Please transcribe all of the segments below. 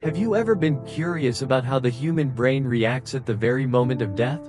Have you ever been curious about how the human brain reacts at the very moment of death?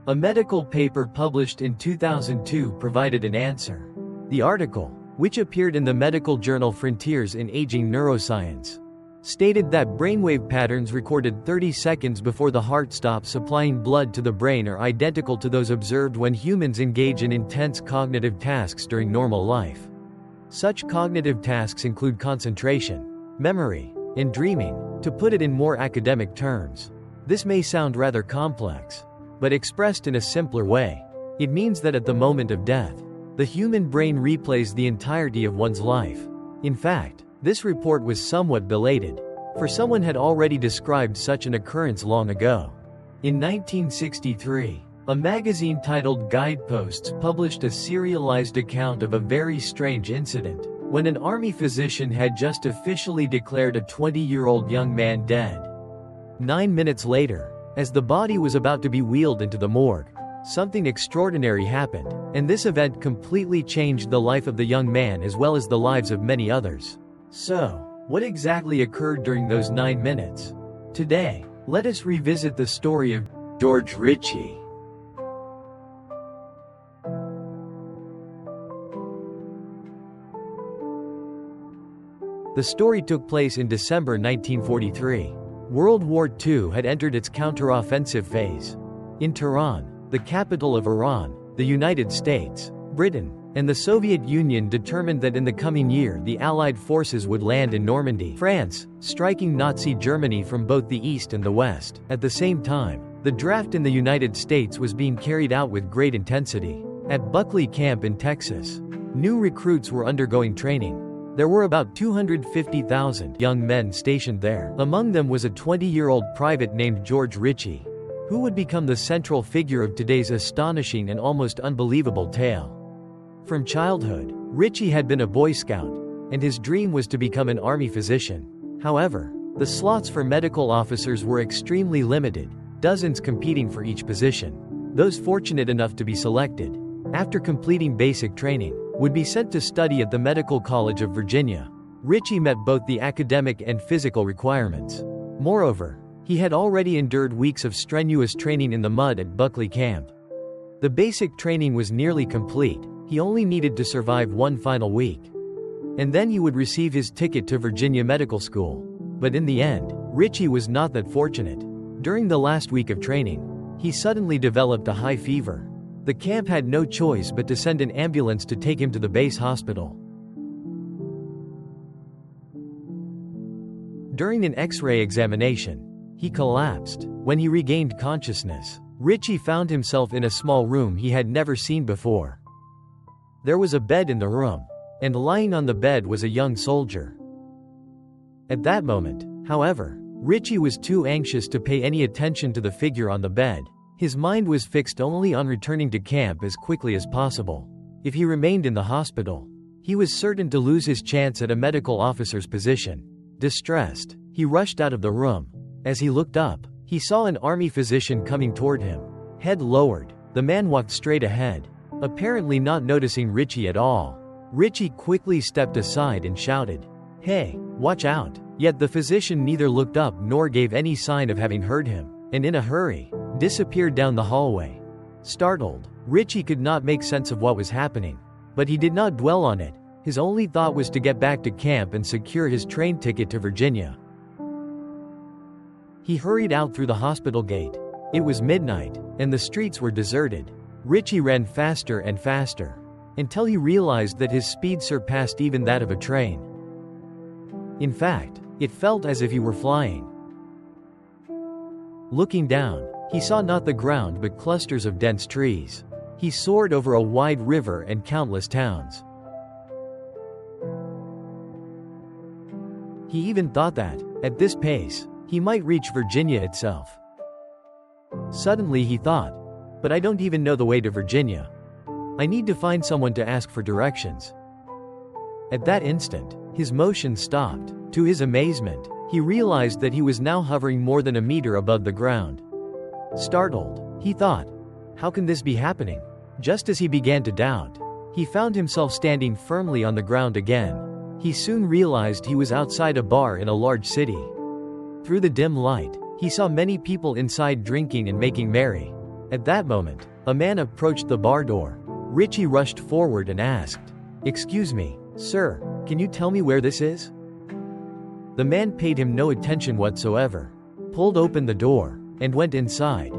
A medical paper published in 2002 provided an answer. The article, which appeared in the medical journal Frontiers in Aging Neuroscience, stated that brainwave patterns recorded 30 seconds before the heart stops supplying blood to the brain are identical to those observed when humans engage in intense cognitive tasks during normal life. Such cognitive tasks include concentration, memory, and dreaming. To put it in more academic terms, this may sound rather complex, but expressed in a simpler way, it means that at the moment of death, the human brain replays the entirety of one's life. In fact, this report was somewhat belated, for someone had already described such an occurrence long ago. In 1963, a magazine titled Guideposts published a serialized account of a very strange incident, when an army physician had just officially declared a 20-year-old young man dead. 9 minutes later, as the body was about to be wheeled into the morgue, something extraordinary happened, and this event completely changed the life of the young man as well as the lives of many others. So, what exactly occurred during those 9 minutes? Today, let us revisit the story of George Ritchie. The story took place in December 1943. World War II had entered its counteroffensive phase. In Tehran, the capital of Iran, the United States, Britain, and the Soviet Union determined that in the coming year the Allied forces would land in Normandy, France, striking Nazi Germany from both the east and the west. At the same time, the draft in the United States was being carried out with great intensity. At Buckley Camp in Texas, new recruits were undergoing training. There were about 250,000 young men stationed there. Among them was a 20-year-old private named George Ritchie, who would become the central figure of today's astonishing and almost unbelievable tale. From childhood, Ritchie had been a Boy Scout, and his dream was to become an army physician. However, the slots for medical officers were extremely limited, dozens competing for each position. Those fortunate enough to be selected, after completing basic training, would be sent to study at the Medical College of Virginia. Ritchie met both the academic and physical requirements. Moreover, he had already endured weeks of strenuous training in the mud at Buckley Camp. The basic training was nearly complete, he only needed to survive one final week. And then he would receive his ticket to Virginia Medical School. But in the end, Ritchie was not that fortunate. During the last week of training, he suddenly developed a high fever. The camp had no choice but to send an ambulance to take him to the base hospital. During an X-ray examination, he collapsed. When he regained consciousness, Ritchie found himself in a small room he had never seen before. There was a bed in the room, and lying on the bed was a young soldier. At that moment, however, Ritchie was too anxious to pay any attention to the figure on the bed. His mind was fixed only on returning to camp as quickly as possible. If he remained in the hospital, he was certain to lose his chance at a medical officer's position. Distressed, he rushed out of the room. As he looked up, he saw an army physician coming toward him. Head lowered, the man walked straight ahead, apparently not noticing Ritchie at all. Ritchie quickly stepped aside and shouted, "Hey, watch out!" Yet the physician neither looked up nor gave any sign of having heard him, and in a hurry, disappeared down the hallway. Startled, Ritchie could not make sense of what was happening. But he did not dwell on it. His only thought was to get back to camp and secure his train ticket to Virginia. He hurried out through the hospital gate. It was midnight, and the streets were deserted. Ritchie ran faster and faster, until he realized that his speed surpassed even that of a train. In fact, it felt as if he were flying. Looking down, he saw not the ground but clusters of dense trees. He soared over a wide river and countless towns. He even thought that, at this pace, he might reach Virginia itself. Suddenly he thought, but I don't even know the way to Virginia. I need to find someone to ask for directions. At that instant, his motion stopped. To his amazement, he realized that he was now hovering more than a meter above the ground. Startled, he thought, how can this be happening? Just as he began to doubt, he found himself standing firmly on the ground again. He soon realized he was outside a bar in a large city. Through the dim light, he saw many people inside drinking and making merry. At that moment, a man approached the bar door. Ritchie rushed forward and asked, "Excuse me, sir, can you tell me where this is?" The man paid him no attention whatsoever, pulled open the door, and went inside.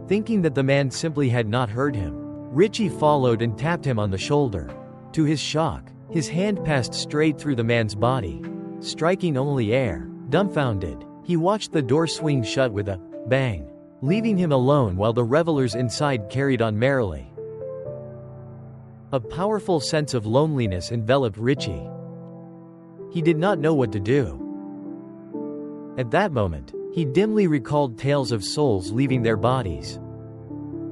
Thinking that the man simply had not heard him, Ritchie followed and tapped him on the shoulder. To his shock, his hand passed straight through the man's body, striking only air. Dumbfounded, he watched the door swing shut with a bang, leaving him alone while the revelers inside carried on merrily. A powerful sense of loneliness enveloped Ritchie. He did not know what to do. At that moment, he dimly recalled tales of souls leaving their bodies.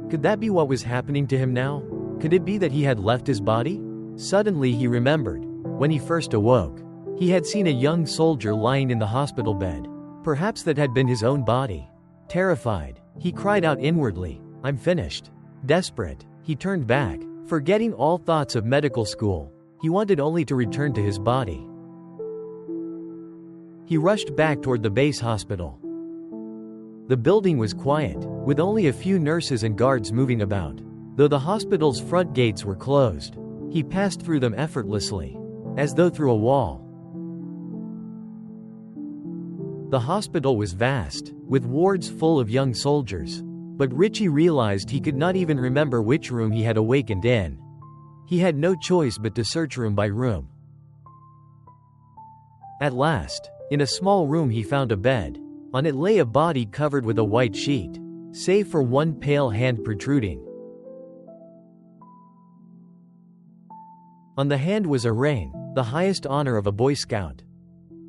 Could that be what was happening to him now? Could it be that he had left his body? Suddenly he remembered. When he first awoke, he had seen a young soldier lying in the hospital bed. Perhaps that had been his own body. Terrified, he cried out inwardly, "I'm finished." Desperate, he turned back, forgetting all thoughts of medical school. He wanted only to return to his body. He rushed back toward the base hospital. The building was quiet, with only a few nurses and guards moving about. Though the hospital's front gates were closed, he passed through them effortlessly, as though through a wall. The hospital was vast, with wards full of young soldiers. But Ritchie realized he could not even remember which room he had awakened in. He had no choice but to search room by room. At last, in a small room he found a bed. On it lay a body covered with a white sheet, save for one pale hand protruding. On the hand was a ring, the highest honor of a Boy Scout.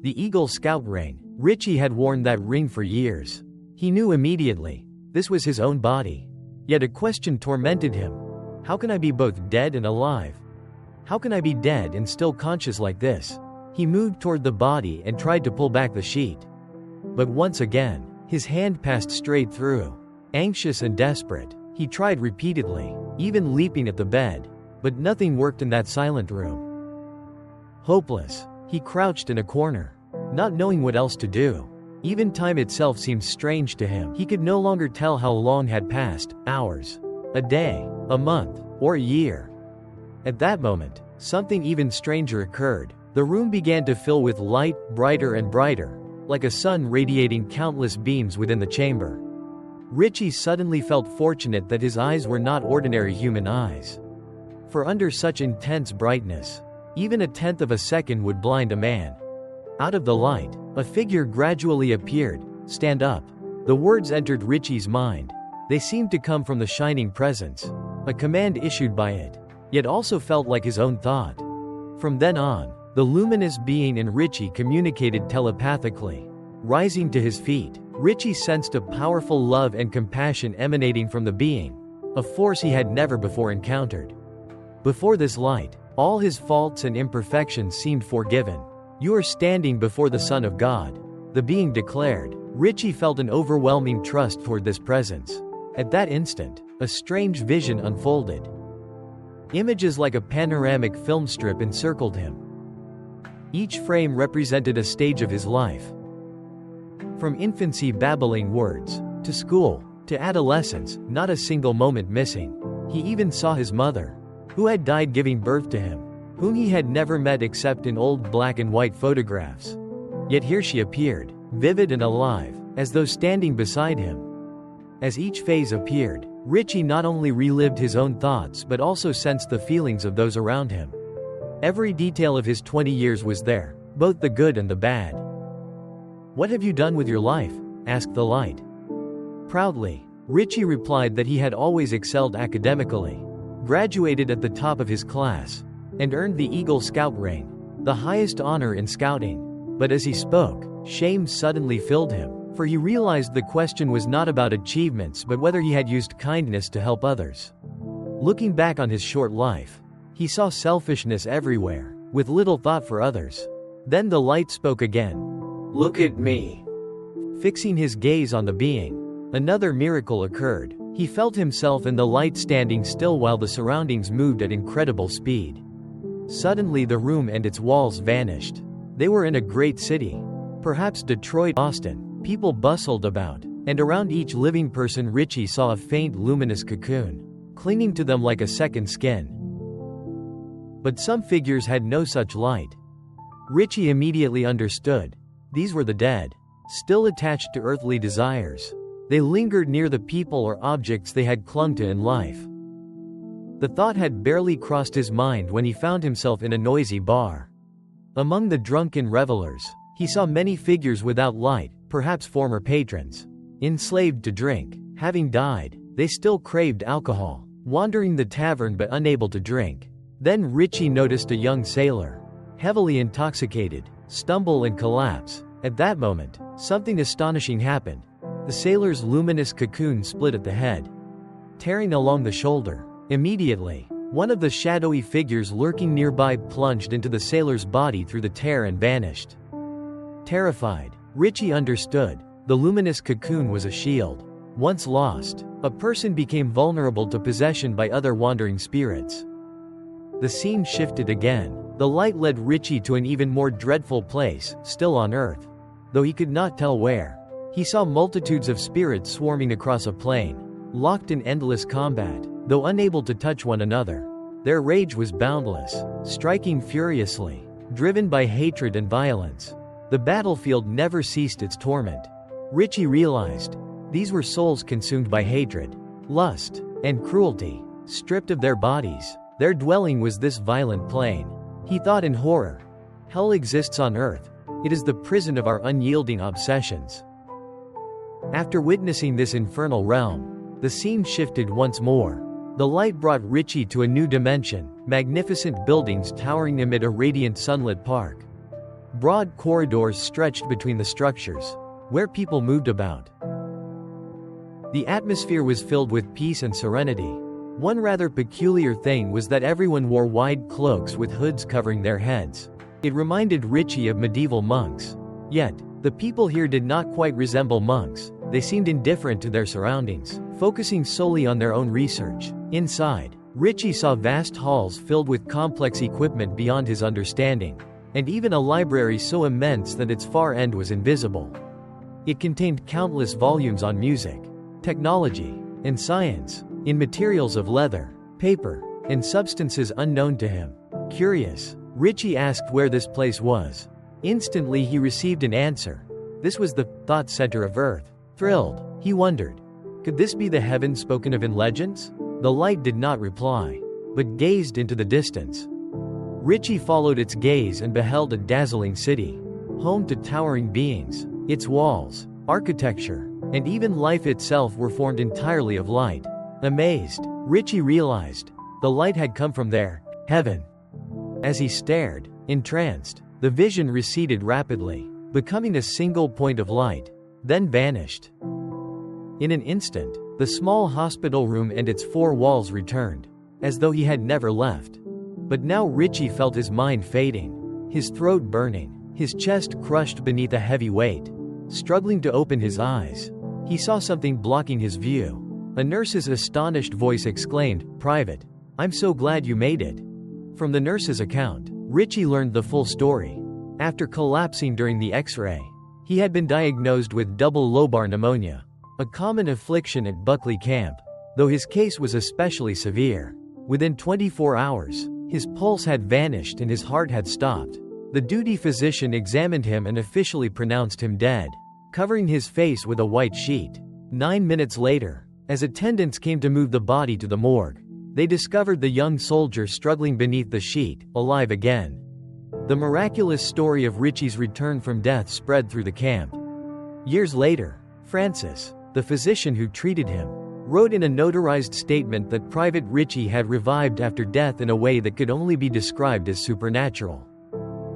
The Eagle Scout ring. Ritchie had worn that ring for years. He knew immediately, this was his own body. Yet a question tormented him. How can I be both dead and alive? How can I be dead and still conscious like this? He moved toward the body and tried to pull back the sheet. But once again, his hand passed straight through. Anxious and desperate, he tried repeatedly, even leaping at the bed. But nothing worked in that silent room. Hopeless, he crouched in a corner, not knowing what else to do. Even time itself seemed strange to him. He could no longer tell how long had passed, hours, a day, a month, or a year. At that moment, something even stranger occurred. The room began to fill with light, brighter and brighter, like a sun radiating countless beams within the chamber. Ritchie suddenly felt fortunate that his eyes were not ordinary human eyes. For under such intense brightness, even a tenth of a second would blind a man. Out of the light, a figure gradually appeared. "Stand up." The words entered Ritchie's mind. They seemed to come from the shining presence, a command issued by it, yet also felt like his own thought. From then on, the luminous being in Ritchie communicated telepathically. Rising to his feet, Ritchie sensed a powerful love and compassion emanating from the being, a force he had never before encountered. Before this light, all his faults and imperfections seemed forgiven. "You are standing before the Son of God," the being declared. Ritchie felt an overwhelming trust toward this presence. At that instant, a strange vision unfolded. Images like a panoramic film strip encircled him. Each frame represented a stage of his life. From infancy babbling words, to school, to adolescence, not a single moment missing. He even saw his mother, who had died giving birth to him, whom he had never met except in old black and white photographs. Yet here she appeared, vivid and alive, as though standing beside him. As each phase appeared, Ritchie not only relived his own thoughts but also sensed the feelings of those around him. Every detail of his 20 years was there, both the good and the bad. "What have you done with your life?" asked the light. Proudly, Ritchie replied that he had always excelled academically, graduated at the top of his class, and earned the Eagle Scout ring, the highest honor in scouting. But as he spoke, shame suddenly filled him, for he realized the question was not about achievements but whether he had used kindness to help others. Looking back on his short life, he saw selfishness everywhere, with little thought for others. Then the light spoke again. "Look at me." Fixing his gaze on the being, another miracle occurred. He felt himself in the light standing still while the surroundings moved at incredible speed. Suddenly the room and its walls vanished. They were in a great city. Perhaps Detroit, Boston. People bustled about, and around each living person Ritchie saw a faint luminous cocoon, clinging to them like a second skin. But some figures had no such light. Ritchie immediately understood. These were the dead, still attached to earthly desires. They lingered near the people or objects they had clung to in life. The thought had barely crossed his mind when he found himself in a noisy bar. Among the drunken revelers, he saw many figures without light, perhaps former patrons. Enslaved to drink, having died, they still craved alcohol, wandering the tavern but unable to drink. Then Ritchie noticed a young sailor, heavily intoxicated, stumble and collapse. At that moment, something astonishing happened. The sailor's luminous cocoon split at the head, tearing along the shoulder. Immediately, one of the shadowy figures lurking nearby plunged into the sailor's body through the tear and vanished. Terrified, Ritchie understood. The luminous cocoon was a shield. Once lost, a person became vulnerable to possession by other wandering spirits. The scene shifted again. The light led Ritchie to an even more dreadful place, still on Earth. Though he could not tell where. He saw multitudes of spirits swarming across a plain, locked in endless combat, though unable to touch one another. Their rage was boundless, striking furiously, driven by hatred and violence. The battlefield never ceased its torment. Ritchie realized, these were souls consumed by hatred, lust, and cruelty. Stripped of their bodies, their dwelling was this violent plain. He thought in horror. Hell exists on Earth. It is the prison of our unyielding obsessions. After witnessing this infernal realm, the scene shifted once more. The light brought Ritchie to a new dimension, magnificent buildings towering amid a radiant sunlit park. Broad corridors stretched between the structures, where people moved about. The atmosphere was filled with peace and serenity. One rather peculiar thing was that everyone wore wide cloaks with hoods covering their heads. It reminded Ritchie of medieval monks. Yet, the people here did not quite resemble monks. They seemed indifferent to their surroundings, focusing solely on their own research. Inside, Ritchie saw vast halls filled with complex equipment beyond his understanding, and even a library so immense that its far end was invisible. It contained countless volumes on music, technology, and science, in materials of leather, paper, and substances unknown to him. Curious, Ritchie asked where this place was. Instantly he received an answer. This was the thought center of Earth. Thrilled, he wondered, could this be the heaven spoken of in legends? The light did not reply, but gazed into the distance. Ritchie followed its gaze and beheld a dazzling city, home to towering beings. Its walls, architecture, and even life itself were formed entirely of light. Amazed, Ritchie realized, the light had come from there, heaven. As he stared, entranced, the vision receded rapidly, becoming a single point of light, then vanished. In an instant, the small hospital room and its four walls returned, as though he had never left. But now Ritchie felt his mind fading, his throat burning, his chest crushed beneath a heavy weight. Struggling to open his eyes, he saw something blocking his view. A nurse's astonished voice exclaimed, "Private, I'm so glad you made it." From the nurse's account, Ritchie learned the full story. After collapsing during the X-ray, he had been diagnosed with double lobar pneumonia, a common affliction at Buckley Camp. Though his case was especially severe, within 24 hours, his pulse had vanished and his heart had stopped. The duty physician examined him and officially pronounced him dead, covering his face with a white sheet. 9 minutes later, as attendants came to move the body to the morgue, they discovered the young soldier struggling beneath the sheet, alive again. The miraculous story of Ritchie's return from death spread through the camp. Years later, Francis, the physician who treated him, wrote in a notarized statement that Private Ritchie had revived after death in a way that could only be described as supernatural.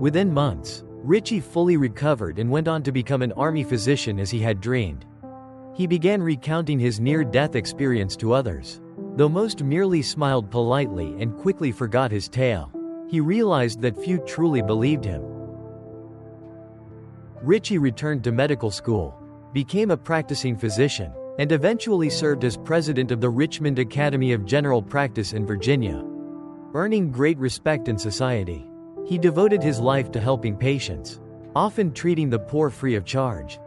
Within months, Ritchie fully recovered and went on to become an army physician as he had dreamed. He began recounting his near-death experience to others. Though most merely smiled politely and quickly forgot his tale, he realized that few truly believed him. Ritchie returned to medical school, became a practicing physician, and eventually served as president of the Richmond Academy of General Practice in Virginia. Earning great respect in society, he devoted his life to helping patients. often treating the poor free of charge.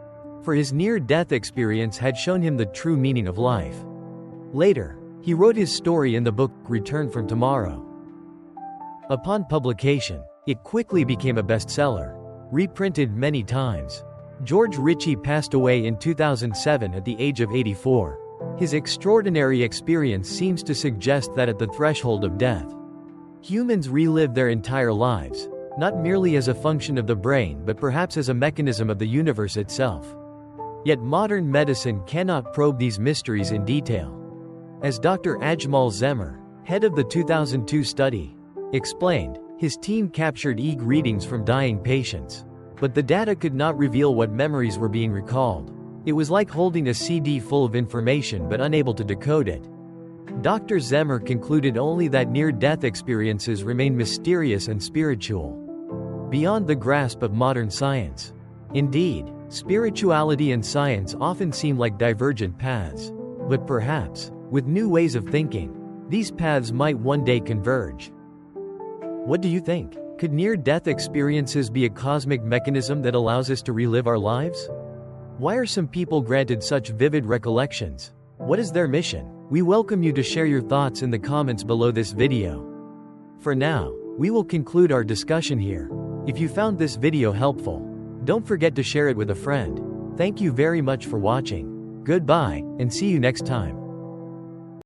For his near-death experience had shown him the true meaning of life. Later, he wrote his story in the book, Return from Tomorrow. Upon publication, it quickly became a bestseller, reprinted many times. George Ritchie passed away in 2007 at the age of 84. His extraordinary experience seems to suggest that at the threshold of death, humans relive their entire lives, not merely as a function of the brain but perhaps as a mechanism of the universe itself. Yet modern medicine cannot probe these mysteries in detail. As Dr. Ajmal Zemmer, head of the 2002 study, explained, his team captured EEG readings from dying patients. But the data could not reveal what memories were being recalled. It was like holding a CD full of information but unable to decode it. Dr. Zemmer concluded only that near-death experiences remain mysterious and spiritual, beyond the grasp of modern science. Indeed, spirituality and science often seem like divergent paths. But perhaps, with new ways of thinking, these paths might one day converge. What do you think? Could near-death experiences be a cosmic mechanism that allows us to relive our lives? Why are some people granted such vivid recollections? What is their mission? We welcome you to share your thoughts in the comments below this video. For now, we will conclude our discussion here. If you found this video helpful, don't forget to share it with a friend. Thank you very much for watching. Goodbye, and see you next time.